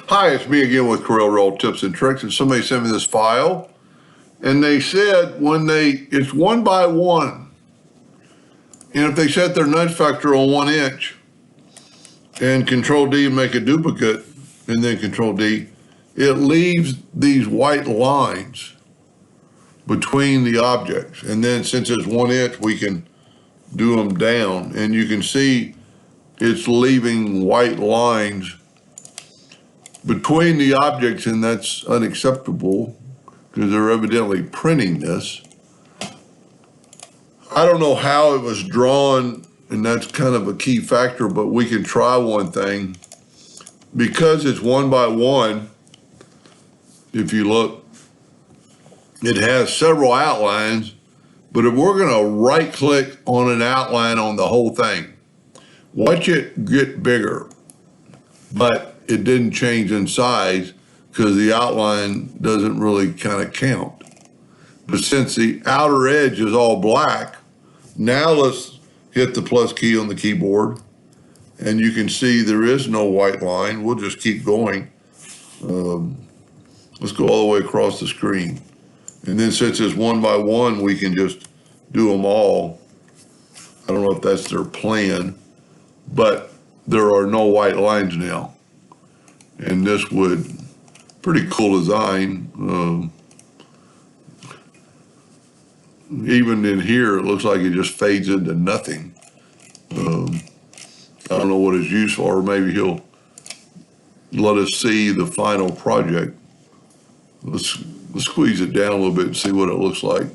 Hi, it's me again with Corel Draw tips and tricks, and somebody sent me this file, and they said it's 1 by 1, and if they set their nudge factor on 1 inch, and Control D make a duplicate, and then Control D, it leaves these white lines between the objects, and then since it's 1 inch, we can do them down, and you can see it's leaving white lines between the objects, and that's unacceptable because they're evidently printing this. I don't know how it was drawn, and that's kind of a key factor, but we can try one thing. Because it's 1 by 1, if you look, it has several outlines, but if we're gonna right click on an outline on the whole thing, watch it get bigger, but it didn't change in size because the outline doesn't really kind of count. But since the outer edge is all black, now let's hit the plus key on the keyboard, and you can see there is no white line. We'll just keep going. Let's go all the way across the screen. And then since it's 1 by 1, we can just do them all. I don't know if that's their plan, but there are no white lines now. And this would, pretty cool design. Even in here, it looks like it just fades into nothing. I don't know what it's used for. Maybe he'll let us see the final project. Let's squeeze it down a little bit and see what it looks like.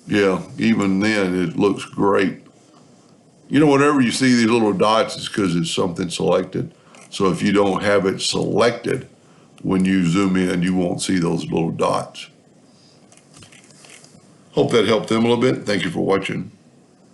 Yeah, even then, it looks great. You know, whenever you see these little dots, it's because it's something selected. So if you don't have it selected, when you zoom in, you won't see those little dots. Hope that helped them a little bit. Thank you for watching.